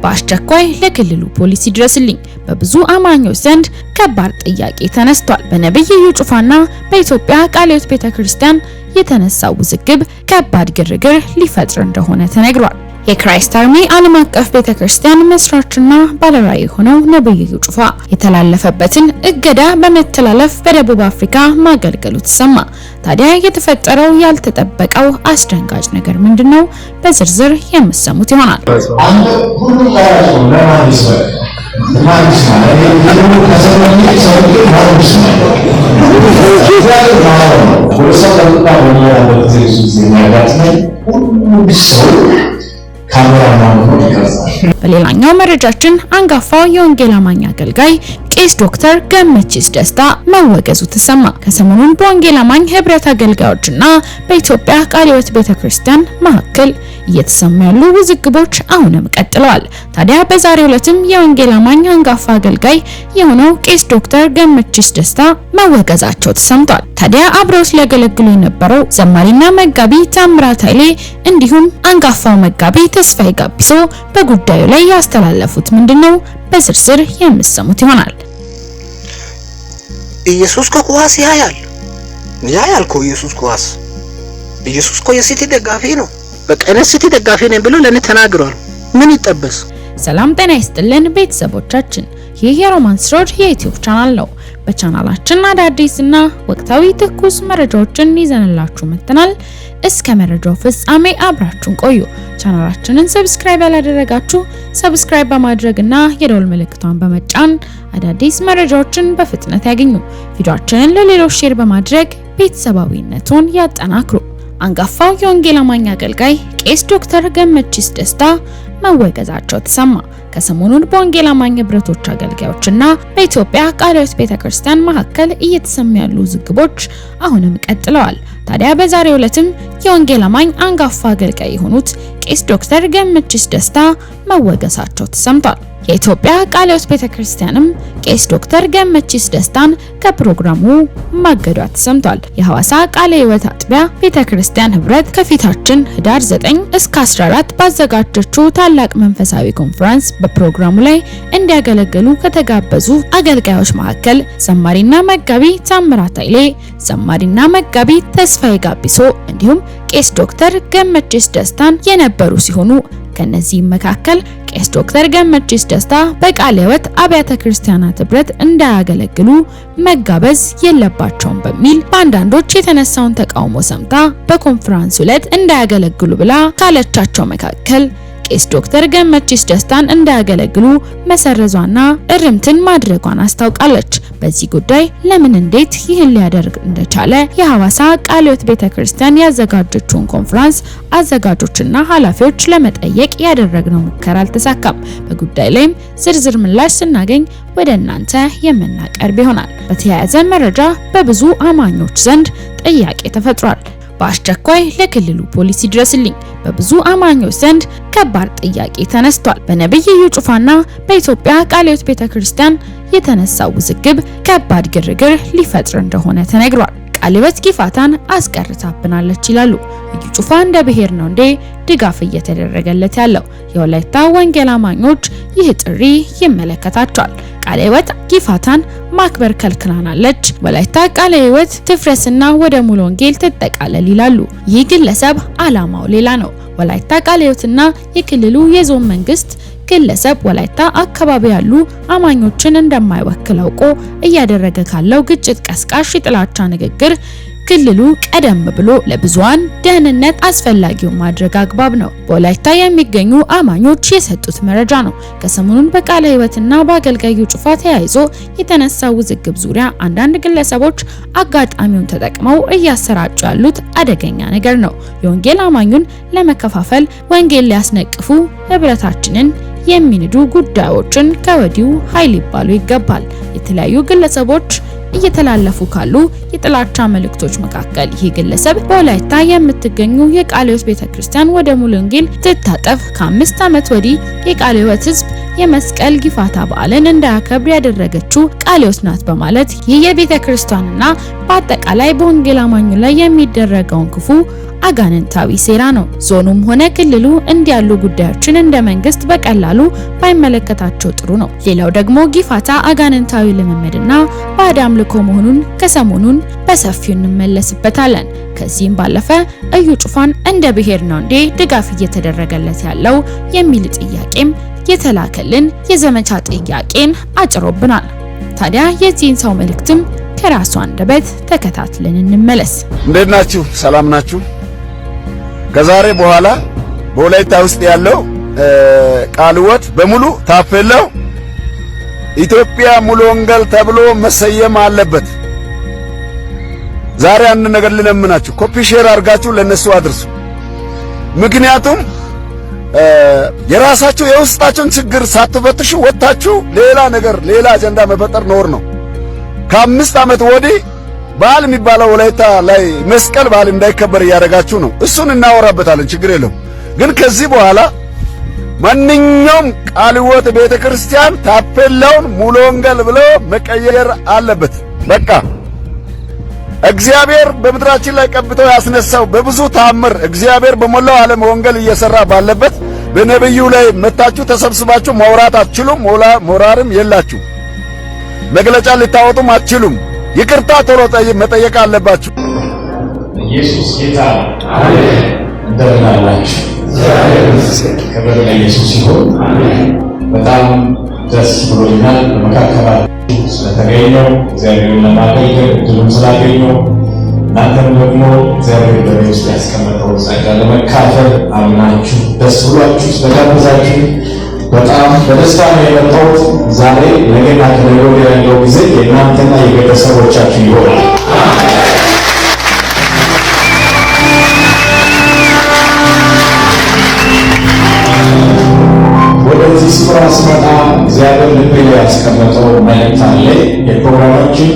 በአስቸኳይ ለክልሉ ፖሊስ ይድረስልኝ በብዙ አማኞች ዘንድ ከባድ ጥያቄ ተነስቷል። በነብዩ እዩ ጩፋና በኢትዮጵያ ቃለ ሕይወት ቤተክርስቲያን የተነሳው ውዝግብ ከባድ ግርግር ሊፈጥር እንደሆነ ተነግሯል። የክራይስት አርሚ ዓለም አቀፍ ቤተክርስቲያን መስራችና ባለራዕይ ሆነው ነብዩ እዩ ጩፋ የተላለፈበትን እገዳ በመተላለፍ በደቡብ አፍሪካ ማገልገሉ ተሰማ። ታዲያ የተፈጠረው ያልተጠበቀው አስደንጋጭ ነገር ምንድነው? በዝርዝር የምትሰሙት ይሆናል። በሌላኛው መረጃችን አንጋፋው የወንጌል አማኝ አገልጋይ ቄስ ዶክተር ገመቺስ ደስታ መወገዙ ተሰማ። ከሰሞኑን በወንጌል አማኝ ህብረት አገልጋዮችና በኢትዮጵያ ቃለ ሕይወት ቤተክርስቲያን መካከል እየተሰሙ ያሉ ውዝግቦች አሁንም ቀጥለዋል። ታዲያ በዛሬው ዕለትም የወንጌል አማኝ አንጋፋ አገልጋይ የሆነው ቄስ ዶክተር ገመቺስ ደስታ መወገዛቸው ተሰምቷል። ታዲያ አብረው ሲያገለግሉ የነበረው ዘማሪና መጋቢ ታምራት ኃይሌ እንዲሁም አንጋፋው መጋቢ ተስፋዬ ጋቢሶ በጉዳዩ ላይ ያስተላለፉት ምንድነው? በዝርዝር የምትሰሙት ይሆናል። ኢየሱስ ኳስ ያያል እኮ ኢየሱስ እኮ የሲቲ ደጋፊ ነው። በቀን ሲቲ ደጋፊ ነኝ ብሎ ለኔ ተናግሯል። ምን ይጠበስ? ሰላም ጤና ይስጥልን ቤተሰቦቻችን፣ ይህ የሮማንስ ሮድ የዩቲዩብ ቻናል ነው። በቻናላችን አዳዲስና ወቅታዊ ትኩስ መረጃዎችን ይዘንላችሁ መጥተናል። እስከ መረጃው ፍጻሜ አብራችሁን ቆዩ። ቻናላችንን ሰብስክራይብ ያላደረጋችሁ ሰብስክራይብ በማድረግና የደወል ምልክቷን በመጫን አዳዲስ መረጃዎችን በፍጥነት ያገኙ። ቪዲዮአችንን ለሌሎች ሼር በማድረግ ቤተሰባዊነቱን ያጠናክሩ። አንጋፋው የወንጌል አማኝ አገልጋይ ቄስ ዶክተር ገመቺስ ደስታ መወገዛቸው ተሰማ። ከሰሞኑን በወንጌል አማኝ ህብረቶች አገልጋዮችና በኢትዮጵያ ቃለ ሕይወት ቤተክርስቲያን መካከል እየተሰሙ ያሉ ውዝግቦች አሁንም ቀጥለዋል። ታዲያ በዛሬው ዕለትም የወንጌል አማኝ አንጋፋ አገልጋይ የሆኑት ቄስ ዶክተር ገመቺስ ደስታ መወገዛቸው ተሰምቷል። የኢትዮጵያ ቃለ ሕይወት ቤተክርስቲያንም ቄስ ዶክተር ገመቺስ ደስታን ከፕሮግራሙ ማገዷ ተሰምቷል። የሐዋሳ ቃለ ሕይወት አጥቢያ ቤተክርስቲያን ህብረት ከፊታችን ህዳር 9 እስከ 14 ባዘጋጀችው ታላቅ መንፈሳዊ ኮንፈረንስ በፕሮግራሙ ላይ እንዲያገለግሉ ከተጋበዙ አገልጋዮች መካከል ዘማሪና መጋቢ ታምራት ኃይሌ፣ ዘማሪና መጋቢ ተስፋዬ ጋቢሶ እንዲሁም ቄስ ዶክተር ገመቺስ ደስታን የነበሩ ሲሆኑ ከነዚህም መካከል ቄስ ዶክተር ገመቺስ ደስታ በቃለ ሕይወት አብያተ ክርስቲያናት ህብረት እንዳያገለግሉ መጋበዝ የለባቸውም በሚል በአንዳንዶች የተነሳውን ተቃውሞ ሰምታ በኮንፈረንሱ ዕለት እንዳያገለግሉ ብላ ካለቻቸው መካከል ቄስ ዶክተር ገመቺስ ደስታን እንዳያገለግሉ መሰረዟና እርምትን ማድረጓን አስታውቃለች። በዚህ ጉዳይ ለምን እንዴት ይህን ሊያደርግ እንደቻለ የሐዋሳ ቃለ ሕይወት ቤተክርስቲያን ያዘጋጀችውን ኮንፈረንስ አዘጋጆችና ኃላፊዎች ለመጠየቅ ያደረግነው ሙከራ አልተሳካም። በጉዳይ ላይም ዝርዝር ምላሽ ስናገኝ ወደ እናንተ የምናቀርብ ይሆናል። በተያያዘ መረጃ በብዙ አማኞች ዘንድ ጥያቄ ተፈጥሯል። በአስቸኳይ ለክልሉ ፖሊስ ይድረስልኝ በብዙ አማኞች ዘንድ ከባድ ጥያቄ ተነስቷል። በነብዩ እዩ ጩፋና በኢትዮጵያ ቃለ ሕይወት ቤተክርስቲያን የተነሳው ውዝግብ ከባድ ግርግር ሊፈጥር እንደሆነ ተነግሯል። ቃለ ሕይወት ጊፋታን አስቀርታብናለች ይላሉ። እዩ ጩፋ እንደ ብሔር ነው እንዴ ድጋፍ እየተደረገለት ያለው? የወላይታ ወንጌል አማኞች ይህ ጥሪ ይመለከታቸዋል። ቃለ ሕይወት ጊፋታን ማክበር ከልክላናለች፣ ወላይታ ቃለ ሕይወት ትፍረስና ወደ ሙሉ ወንጌል ትጠቃለል ይላሉ። ይህ ግለሰብ አላማው ሌላ ነው። ወላይታ ቃለ ሕይወትና የክልሉ የዞን መንግስት ግለሰብ ወላይታ አካባቢ ያሉ አማኞችን እንደማይወክል አውቆ እያደረገ ካለው ግጭት ቀስቃሽ የጥላቻ ንግግር ክልሉ ቀደም ብሎ ለብዙሃን ደህንነት አስፈላጊውን ማድረግ አግባብ ነው። በወላይታ የሚገኙ አማኞች የሰጡት መረጃ ነው። ከሰሞኑን በቃለ ሕይወትና በአገልጋዩ ጩፋ ተያይዞ የተነሳው ውዝግብ ዙሪያ አንዳንድ ግለሰቦች አጋጣሚውን ተጠቅመው እያሰራጩ ያሉት አደገኛ ነገር ነው። የወንጌል አማኙን ለመከፋፈል ወንጌል ሊያስነቅፉ ህብረታችንን የሚንዱ ጉዳዮችን ከወዲሁ ኃይል ሊባሉ ይገባል። የተለያዩ ግለሰቦች እየተላለፉ ካሉ የጥላቻ መልእክቶች መካከል ይህ ግለሰብ በወላይታ የምትገኙ የቃለ ሕይወት ቤተክርስቲያን ወደ ሙሉ ወንጌል ትታጠፍ ከ5 ዓመት ወዲህ የቃለ ሕይወት ህዝብ የመስቀል ጊፋታ በዓልን እንዳያከብር ያደረገችው ቃለ ሕይወት ናት በማለት ይህ የቤተክርስቲያንና በአጠቃላይ በወንጌል አማኙ ላይ የሚደረገውን ክፉ አጋንንታዊ ሴራ ነው። ዞኑም ሆነ ክልሉ እንዲያሉ ጉዳዮችን እንደ መንግስት በቀላሉ ባይመለከታቸው ጥሩ ነው። ሌላው ደግሞ ጊፋታ አጋንንታዊ ልምምድና ባዕድ አምልኮ መሆኑን ከሰሞኑን በሰፊው እንመለስበታለን። ከዚህም ባለፈ እዩ ጩፋን እንደ ብሔር ነው እንዴ ድጋፍ እየተደረገለት ያለው የሚል ጥያቄም የተላከልን የዘመቻ ጥያቄን አጭሮብናል። ታዲያ የዚህን ሰው መልእክትም ከራሱ አንደበት ተከታትለን እንመለስ። እንዴት ናችሁ? ሰላም ናችሁ? ከዛሬ በኋላ በወላይታ ውስጥ ያለው ቃለ ሕይወት በሙሉ ታፔላው ኢትዮጵያ ሙሉ ወንጌል ተብሎ መሰየም አለበት። ዛሬ አንድ ነገር ልለምናችሁ፣ ኮፒ ሼር አድርጋችሁ ለነሱ አድርሱ። ምክንያቱም የራሳችሁ የውስጣችሁን ችግር ሳትፈትሹ ወጣችሁ ሌላ ነገር ሌላ አጀንዳ መፈጠር ኖር ነው። ከ5 ዓመት ወዲህ በዓል የሚባለው ወላይታ ላይ መስቀል በዓል እንዳይከበር እያደረጋችሁ ነው። እሱን እናወራበታለን፣ ችግር የለውም። ግን ከዚህ በኋላ ማንኛውም ቃለ ሕይወት ቤተክርስቲያን ታፔላውን ሙሉ ወንጌል ብሎ መቀየር አለበት። በቃ እግዚአብሔር በምድራችን ላይ ቀብተው ያስነሳው በብዙ ታምር እግዚአብሔር በሞላው ዓለም ወንጌል እየሰራ ባለበት በነብዩ ላይ መታችሁ ተሰብስባችሁ ማውራት አትችሉም። ሞራርም የላችሁ፣ መግለጫ ልታወጡም አትችሉም። ይቅርታ ቶሎ መጠየቅ አለባችሁ። ኢየሱስ ጌታ አሜን። እንደምን አላችሁ? ክብር ለኢየሱስ ይሁን። በጣም ደስ ብሎኛል በመካከላችሁ ስለተገኘው እግዚአብሔርን ለማገልገል እድሉን ስላገኘው እናንተም ደግሞ እግዚአብሔር በእኔ ውስጥ ያስቀመጠውን ጸጋ ለመካፈል አምናችሁ ደስ ብሏችሁ ስለጋበዛችሁ በጣም በደስታ ነው የመጣሁት። ዛሬ ነገና ከነገ ወዲያ ያለው ጊዜ የእናንተና የቤተሰቦቻችሁ ይሆናል። ወደዚህ ስፍራ ስመጣ እግዚአብሔር ልቤ ላይ ያስቀመጠው መልእክት አለ። የፕሮግራማችን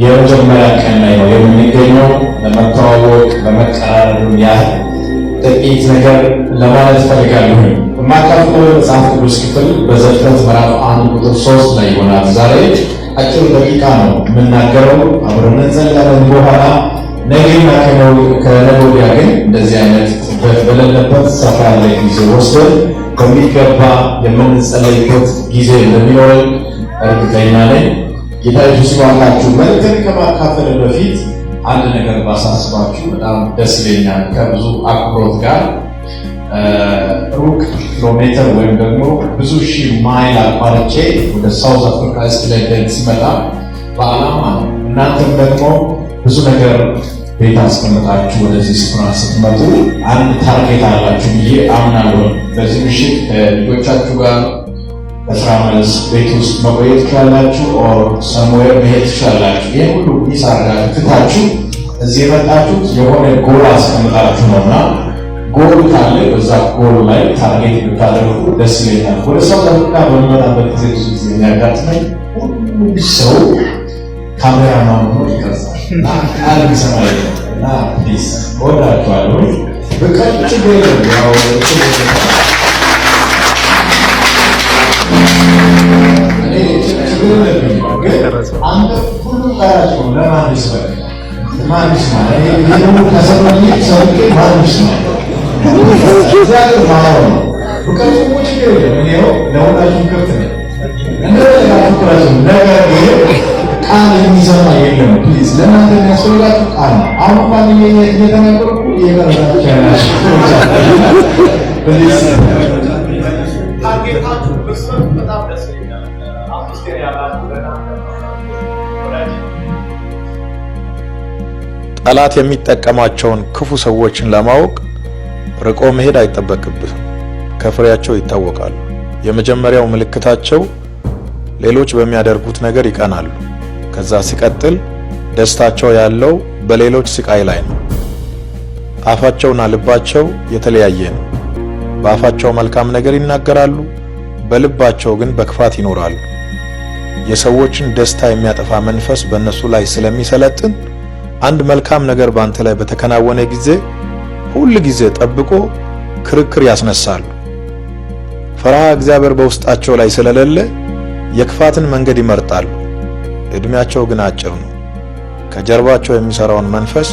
የመጀመሪያ ቀን ላይ ነው የምንገኘው። ለመተዋወቅ ለመቀራረብ ያህል ጥቂት ነገር ለማለት ፈልጋለሁ። የማካፍለው መጽሐፍ ቅዱስ ክፍል በዘፍጥረት ምዕራፍ 1 ቁጥር 3 ላይ ይሆናል። ዛሬ አጭር ደቂቃ ነው የምናገረው። አብረን እንጸልያለን። በኋላ ነገና ከነገ ወዲያ ግን እንደዚህ አይነት ጥበት በሌለበት ሰፋ ያለ ጊዜ ወስደን በሚገባ የምንጸልይበት ጊዜ እንደሚኖረን እርግጠኛ ነኝ። ጌታ ኢየሱስ ይባርካችሁ። መልእክትን ከማካፈል በፊት አንድ ነገር ባሳስባችሁ በጣም ደስ ይለኛል። ከብዙ አክብሮት ጋር ሩቅ ኪሎሜትር ወይም ደግሞ ብዙ ሺህ ማይል አቋርጬ ወደ ሳውዝ አፍሪካ እስክለንደን ሲመጣ በዓላማ ነው። እናንተም ደግሞ ብዙ ነገር ቤት አስቀምጣችሁ ወደዚህ ስፍራ ስትመጡ አንድ ታርጌት አላችሁ ብዬ አምናለሁ። በዚህ ምሽት ከልጆቻችሁ ጋር በስራ መልስ ቤት ውስጥ መቆየት ትችላላችሁ፣ ኦር ሰምዌር መሄድ ትችላላችሁ። ይህ ሁሉ ሚስ አድርጋችሁ ትታችሁ እዚህ የመጣችሁት የሆነ ጎል አስቀምጣችሁ ነውና ጎል ካለ በዛ ጎል ላይ ታርጌት ብታደርጉ ደስ ይለኛል። ወደ ሳውዝ አፍሪካ በሚመጣበት ጊዜ ብዙ ጊዜ የሚያጋጥመኝ ሁሉ ሰው ካሜራማን ሆኖ ይቀርጻል እና ቃል ቢሰማ እና ፕሊዝ ወዳችኋለሁ። በቀን ችግር የለም ያው አንተ ሁሉ ቃላቸው ለማን ይስበክ ማን ይስማ ይሄው ከሰማኝ ሰውቄ ማን ይስማ እግዚአብሔር ማረው በቀን ችግር የለም ይሄው ለሁላችሁም ክፍት ነው እንደለጋችሁ ክራችሁ ነገር ይሄ ቃል የሚሰማ የለም። ፕሊዝ ለእናንተ የሚያስፈልጋችሁ ቃል ነው። አሁን እንኳን እየተናገርኩ እየቀረባችሁ ያላችሁ ፕሊዝ ታርጌታችሁ በስመት በጣም ደስ ይላል። አፍስቴር ያላችሁ ጠላት የሚጠቀማቸውን ክፉ ሰዎችን ለማወቅ ርቆ መሄድ አይጠበቅብህም። ከፍሬያቸው ይታወቃሉ። የመጀመሪያው ምልክታቸው ሌሎች በሚያደርጉት ነገር ይቀናሉ። ከዛ ሲቀጥል ደስታቸው ያለው በሌሎች ስቃይ ላይ ነው። አፋቸውና ልባቸው የተለያየ ነው። በአፋቸው መልካም ነገር ይናገራሉ፣ በልባቸው ግን በክፋት ይኖራሉ። የሰዎችን ደስታ የሚያጠፋ መንፈስ በእነሱ ላይ ስለሚሰለጥን አንድ መልካም ነገር ባንተ ላይ በተከናወነ ጊዜ ሁል ጊዜ ጠብቆ ክርክር ያስነሳሉ። ፈሪሃ እግዚአብሔር በውስጣቸው ላይ ስለሌለ የክፋትን መንገድ ይመርጣሉ። እድሜያቸው ግን አጭር ነው። ከጀርባቸው የሚሰራውን መንፈስ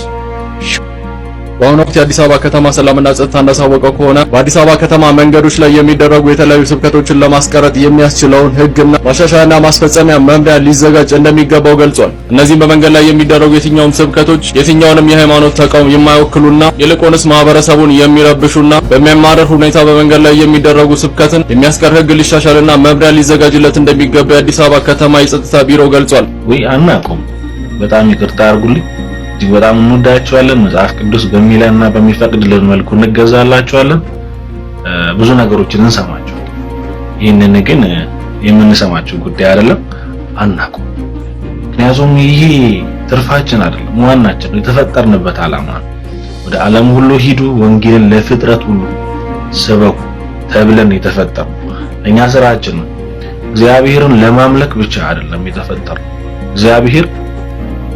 በአሁኑ ወቅት የአዲስ አበባ ከተማ ሰላምና ጸጥታ እንዳሳወቀው ከሆነ በአዲስ አበባ ከተማ መንገዶች ላይ የሚደረጉ የተለያዩ ስብከቶችን ለማስቀረት የሚያስችለውን ሕግና ማሻሻያና ማስፈጸሚያ መምሪያ ሊዘጋጅ እንደሚገባው ገልጿል። እነዚህም በመንገድ ላይ የሚደረጉ የትኛውም ስብከቶች የትኛውንም የሃይማኖት ተቋም የማይወክሉና ይልቁንስ ማህበረሰቡን የሚረብሹና በሚያማርር ሁኔታ በመንገድ ላይ የሚደረጉ ስብከትን የሚያስቀር ሕግ ሊሻሻልና መምሪያ ሊዘጋጅለት እንደሚገባ የአዲስ አበባ ከተማ የጸጥታ ቢሮ ገልጿል። ወይ አናውቅም። በጣም ይቅርታ አድርጉልኝ። እጅግ በጣም እንወዳቸዋለን። መጽሐፍ ቅዱስ በሚለንና በሚፈቅድልን መልኩ እንገዛላቸዋለን። ብዙ ነገሮችን እንሰማቸዋለን። ይህንን ግን የምንሰማቸው ጉዳይ አይደለም፣ አናውቅም። ምክንያቱም ይሄ ትርፋችን አይደለም፣ ዋናችን የተፈጠርንበት ዓላማ ነው። ወደ ዓለም ሁሉ ሂዱ፣ ወንጌልን ለፍጥረት ሁሉ ስበኩ ተብለን የተፈጠርነው እኛ ስራችን ነው። እግዚአብሔርን ለማምለክ ብቻ አይደለም የተፈጠርነው። እግዚአብሔር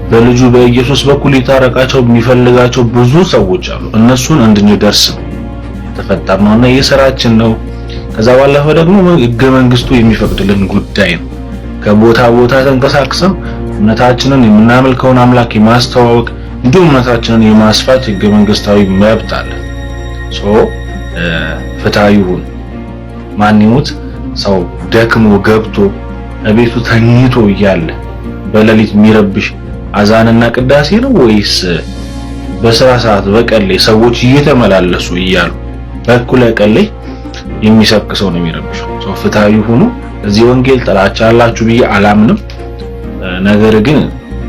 በልጁ በኢየሱስ በኩል ሊታረቃቸው የሚፈልጋቸው ብዙ ሰዎች አሉ። እነሱን እንድንደርስ የተፈጠርነውና የሥራችን ነው። ከዛ ባለፈ ደግሞ ሕገ መንግስቱ የሚፈቅድልን ጉዳይ ነው። ከቦታ ቦታ ተንቀሳቅሰን እምነታችንን የምናመልከውን አምላክ የማስተዋወቅ እንዲሁም እምነታችንን የማስፋት ሕገ መንግስታዊ መብት አለ። ፍትሃዊ ሁን። ማን ይሙት ሰው ደክሞ ገብቶ እቤቱ ተኝቶ እያለ በሌሊት የሚረብሽ አዛንና ቅዳሴ ነው ወይስ በስራ ሰዓት በቀን ላይ ሰዎች እየተመላለሱ እያሉ በእኩለ ቀን ላይ የሚሰብክ ሰው ነው የሚረብሸው? ሰው ፍትሃዊ ሆኖ እዚህ ወንጌል ጥላቻ አላችሁ ብዬ አላምንም። ነገር ግን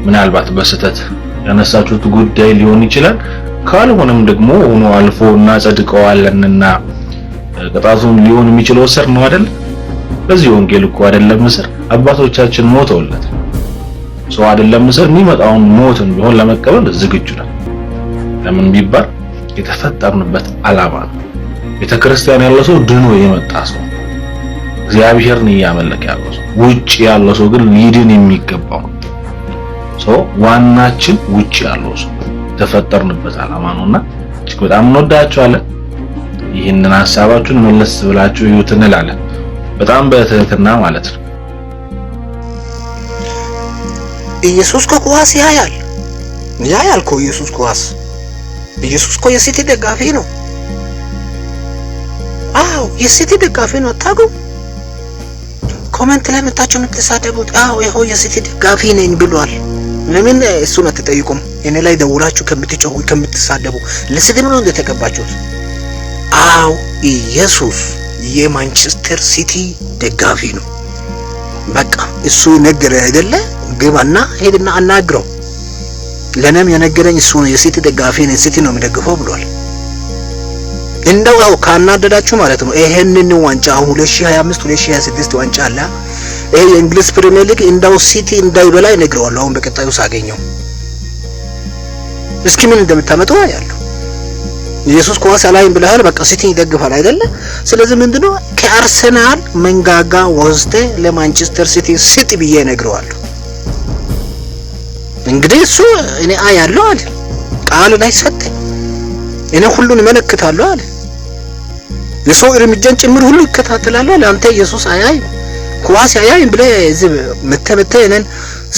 ምናልባት በስተት ያነሳችሁት ጉዳይ ሊሆን ይችላል። ካልሆነም ደግሞ ሆኖ አልፎ እናጸድቀዋለንና ቅጣቱም ሊሆን የሚችለው እስር ነው አይደል? በዚህ ወንጌል እኮ አይደለም እስር፣ አባቶቻችን ሞተውለት ሰው አይደለም እስር የሚመጣውን ሞትን ቢሆን ለመቀበል ዝግጁ ነን። ለምን ቢባል የተፈጠርንበት ዓላማ ነው። ቤተክርስቲያን ያለው ሰው ድኖ የመጣ ሰው፣ እግዚአብሔርን እያመለከ ያለው ሰው፣ ውጪ ያለው ሰው ግን ሊድን የሚገባው ሰው ዋናችን ውጪ ያለው ሰው የተፈጠርንበት ዓላማ ነውና እጅግ በጣም እንወዳቸዋለን። ይህንን ሐሳባችሁን መለስ ብላችሁ ይዩት እንላለን። በጣም በትህትና ማለት ነው። ኢየሱስ ኳስ ያያል እኮ ኢየሱስ ኳስ። ኢየሱስ እኮ የሲቲ ደጋፊ ነው። አዎ የሲቲ ደጋፊ ነው። አታውቁም? ኮሜንት ላይ መጣችሁ የምትሳደቡት አዎ ይሄው የሲቲ ደጋፊ ነኝ ብሏል። ለምን እሱን አትጠይቁም? እኔ ላይ ደውላችሁ ከምትጮሁ ከምትሳደቡ ለስድብ ነው እንደተቀባችሁት። አዎ ኢየሱስ የማንቸስተር ሲቲ ደጋፊ ነው። በቃ እሱ ነገር አይደለ? ግባና ሄድና አናግረው። ለኔም የነገረኝ እሱ ነው። የሲቲ ደጋፊ ነኝ፣ ሲቲ ነው የሚደግፈው ብሏል። እንደው ካናደዳችሁ ማለት ነው ይሄንን ዋንጫ 2025 2026 ዋንጫ አለ። ይሄ የእንግሊዝ ፕሪሚየር ሊግ እንደው ሲቲ እንዳይበላ ይነግረዋል። አሁን በቀጣዩ ሳገኘው እስኪ ምን እንደምታመጡ ያለው ኢየሱስ ኳስ አላይም ብለሃል። በቃ ሲቲ ይደግፋል አይደለ? ስለዚህ ምንድነው ከአርሰናል መንጋጋ ወስደ ለማንቸስተር ሲቲ ሲቲ ብዬ እነግረዋለሁ። እንግዲህ እሱ እኔ አያለሁ አለ፣ ቃል ላይ ሰጠ። እኔ ሁሉን እመለከታለሁ አለ። የሰው እርምጃን ጭምር ሁሉ ይከታተላል አለ። አንተ ኢየሱስ አያይ ኳስ አያይ ብለህ እዚህ መተመተ እኔን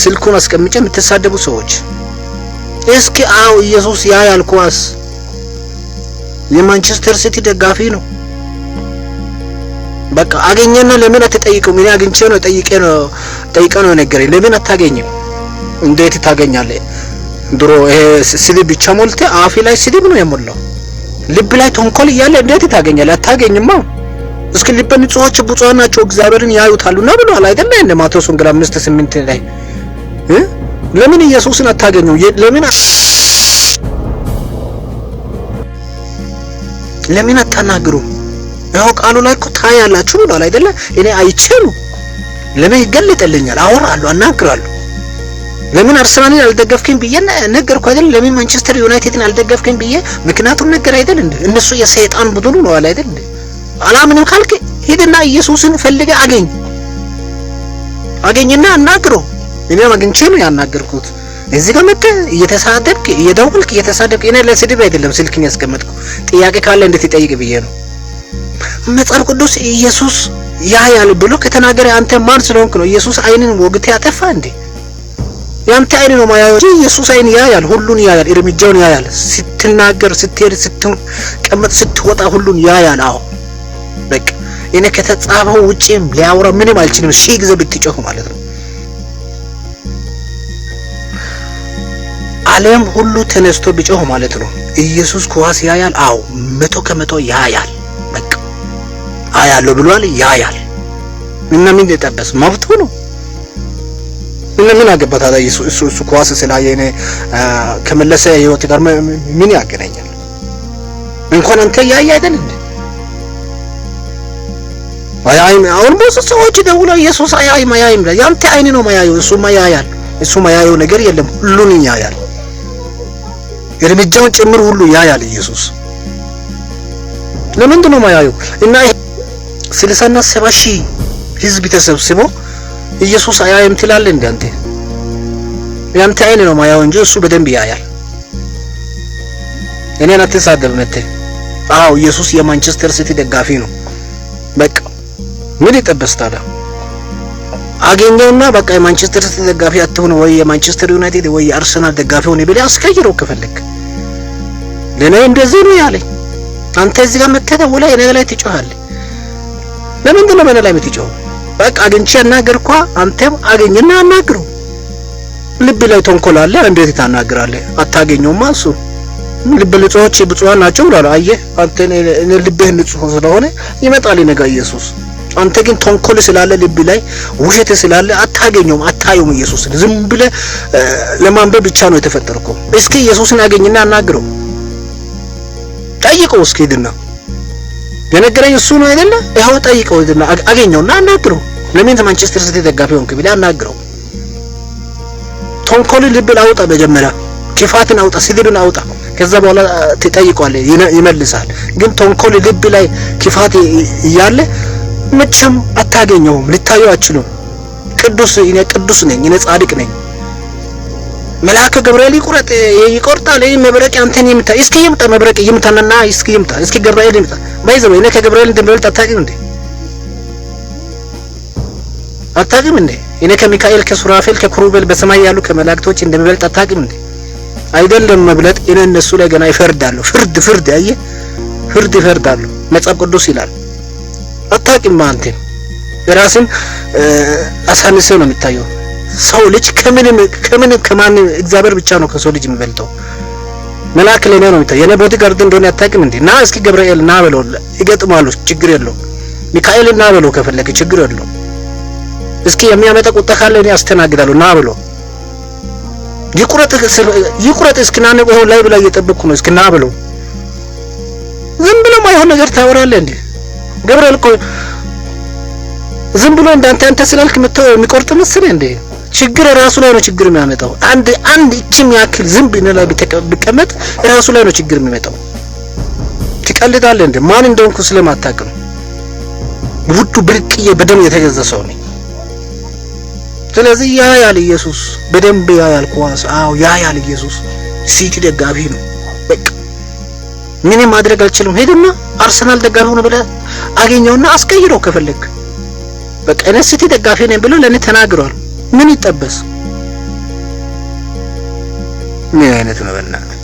ስልኩን አስቀምጬ የምትሳደቡ ሰዎች እስኪ አው ኢየሱስ ያያል ኳስ። የማንቸስተር ሲቲ ደጋፊ ነው። በቃ አገኘና ለምን አትጠይቁም? እኔ አግኝቼ ነው ጠይቄ ነው ነገረኝ። ለምን አታገኝም? እንዴት ታገኛለህ? ድሮ ይሄ ስድብ ብቻ ሞልተ አፊ ላይ ስድብ ነው የሞላው። ልብ ላይ ተንኮል እያለ እንዴት ታገኛለህ? አታገኝማ። እስኪ ልብ ንጹሖች ብፁዓን ናቸው እግዚአብሔርን ያዩታሉና ብሏል አይደል? እንደ ማቴዎስ ወንጌል 5:8 ላይ ለምን ኢየሱስን አታገኘው? ለምን አታናግሩ? ያው ቃሉ ላይ እኮ ታያላችሁ ብሏል አይደለ? እኔ አይቼሉ ለምን ይገለጥልኛል? አወራለሁ፣ አናግራለሁ። ለምን አርሰናልን አልደገፍከኝ ብዬ ነገርኩ አይደል? ለምን ማንቸስተር ዩናይትድን አልደገፍከኝ ብዬ ምክንያቱም ነገር አይደል እንዴ? እነሱ የሰይጣን ቡድኑ ነው አይደል እንዴ? አላምንም ካልክ ሄድና ኢየሱስን ፈልገ አገኝና አናግረው። እኔ አግኝቼ ነው ያናገርኩት። እዚህ ጋር መጥተህ እየተሳደብክ እየደወልክ እየተሳደብክ እኔ ለስድብ አይደለም ስልክን ያስቀመጥኩ ጥያቄ ካለ እንድትጠይቅ ብዬ ነው። መጽሐፍ ቅዱስ ኢየሱስ ያያል ብሎ ከተናገረ አንተ ማን ስለሆንክ ነው ኢየሱስ አይንን ወግተህ ያጠፋ እንዴ? ያንተ አይን ነው ማያየው። ኢየሱስ አይን ያያል፣ ሁሉን ያያል፣ እርምጃውን ያያል። ስትናገር፣ ስትሄድ፣ ስትቀመጥ፣ ስትወጣ ሁሉን ያያል። አዎ በቃ እኔ ከተጻፈው ውጪም ሊያወራ ምንም አልችልም። ሺህ ጊዜ ብትጮህ ማለት ነው። ዓለም ሁሉ ተነስቶ ቢጮህ ማለት ነው። ኢየሱስ ኳስ ያያል። አዎ 100% ያያል። በቃ አያለው ብሏል፣ ያያል። እና ምን ተጠበስ መብቱ ነው። ምን አገባታ እሱ ኳስ ስላየ እኔ ከመለሰ ህይወት ጋር ምን ያገናኛል? እንኳን አንተ ያየ አይደል እንዴ? አያይም። አሁን ብዙ ሰዎች ደውለው ኢየሱስ አያይም አያይም። ያንተ አይን ነው ማያየው። እሱ ማያያል። እሱ ማያየው ነገር የለም፣ ሁሉን ያያል። እርምጃውን ጭምር ሁሉ ያያል ኢየሱስ። ለምንድን ነው ማያየው? እና 60 እና 70 ሺህ ህዝብ ተሰብስቦ ኢየሱስ አያይም ትላለህ እንዴ አንተ? ያንተ አይን ነው ማያየው እንጂ እሱ በደንብ ያያል። እኔን አትሳደብ መተህ። አዎ ኢየሱስ የማንቸስተር ሲቲ ደጋፊ ነው። በቃ ምን ይጠበስታል? አገኘውና በቃ የማንቸስተር ሲቲ ደጋፊ አትሁን ወይ የማንቸስተር ዩናይትድ ወይ የአርሰናል ደጋፊ ሆነ ብለህ አስቀይረው ከፈለክ። ለኔ እንደዚህ ነው ያለኝ። አንተ እዚህ ጋር መተህ ደውለህ እኔ ላይ ትጮሃለህ። ለምንድን ነው በእኔ ላይ የምትጮኸው? በቃ አግኝቼ አናገርኳ። አንተም አገኝና አናግረው። ልብ ላይ ተንኮል አለ፣ እንዴት ታናግራለህ? አታገኘውማ። እሱ ልብ ንጹሖች ብፁዓን ናቸው ብሏል። አየህ አንተ ልብህ ንጹሕ ስለሆነ ይመጣል ነገ ኢየሱስ። አንተ ግን ተንኮል ስላለ ልብ ላይ ውሸት ስላለ አታገኘውም፣ አታየውም ኢየሱስን። ዝም ብለህ ለማንበብ ብቻ ነው የተፈጠርከው። እስኪ ኢየሱስን አገኝና አናግረው፣ ጠይቀው። እስኪ ሄድና የነገረኝ እሱ ነው አይደለ? ይኸው ጠይቀው ሄድና አገኘውና አናግረው። ለምን ማንቸስተር ሲቲ ደጋፊ ሆንክ ብለህ አናግረው። ተንኮልን ልብ ላይ አውጣ። መጀመሪያ ክፋትን አውጣ፣ ስድብን አውጣ። ከዛ በኋላ ትጠይቀዋለህ፣ ይመልሳል። ግን ተንኮል ልብ ላይ ክፋት እያለ መቼም አታገኘውም፣ ልታየው አትችሉም። ቅዱስ ነኝ፣ እኔ ጻድቅ ነኝ። መልአከ ገብርኤል ይቆርጣል። መብረቅ አንተን ይምታ። እስኪ ይምጣ መብረቅ ይምታና እስኪ ይምጣ። እስኪ ገብርኤል ይምጣ። ባይዘው እኔ ከገብርኤል እንደምበልጥ አታውቅም እንዴ? አታውቅም እንዴ? እኔ ከሚካኤል ከሱራፌል ከክሩቤል በሰማይ ያሉ ከመላእክቶች እንደምበልጥ አታውቅም እንዴ? አይደለም መብለጥ፣ እኔ እነሱ ላይ ገና ይፈርዳሉ። ፍርድ አየህ፣ ፍርድ ይፈርዳሉ። መጽሐፍ ቅዱስ ይላል። አታውቅም አንተ ራስን አሳንሰው ነው የምታየው። ሰው ልጅ ከማንም እግዚአብሔር ብቻ ነው ከሰው ልጅ የሚበልጠው። መልአክ ለኔ ነው የሚታየው። የኔ ቦዲ ጋርድ እንደሆነ አታውቅም እንዴ? ና እስኪ ገብርኤል ና በለው፣ ይገጥማሉ፣ ችግር የለውም። ሚካኤል ና በለው ከፈለክ፣ ችግር የለውም። እስኪ የሚያመጣ ቁጣ ካለ እኔ አስተናግዳለሁ፣ ና በለው። ይቁረጥ እስኪ ና ነው ላይ ብላ እየጠበቅኩ ነው። እስኪ ና በለው። ዝም ብሎ ማይሆን ነገር ታወራለህ እንዴ? ገብርኤል እኮ ዝም ብሎ አንተ ስላልክ የሚቆርጥ መሰለህ እንዴ? ችግር ራሱ ላይ ነው ችግር የሚያመጣው። አንድ እቺም ያክል ዝም ብሎ ላይ ቢቀመጥ ራሱ ላይ ነው ችግር የሚመጣው። ትቀልዳለህ እንዴ? ማን እንደሆንኩ ስለማታውቅ ነው። ውዱ ብርቅዬ በደም የተገዛ ሰው ነኝ። ስለዚህ ያያል ኢየሱስ፣ በደንብ ያያል ኳስ። አዎ ያያል ኢየሱስ። ሲቲ ደጋፊ ነው። በቃ ምንም ማድረግ አልችልም። ሄድና አርሰናል ደጋፊ ሆነ ብለህ አገኘውና አስቀይረው ከፈለክ። በቃ እኔ ሲቲ ደጋፊ ነኝ ብሎ ለኔ ተናግሯል። ምን ይጠበስ? ምን አይነት ነው በእናትህ?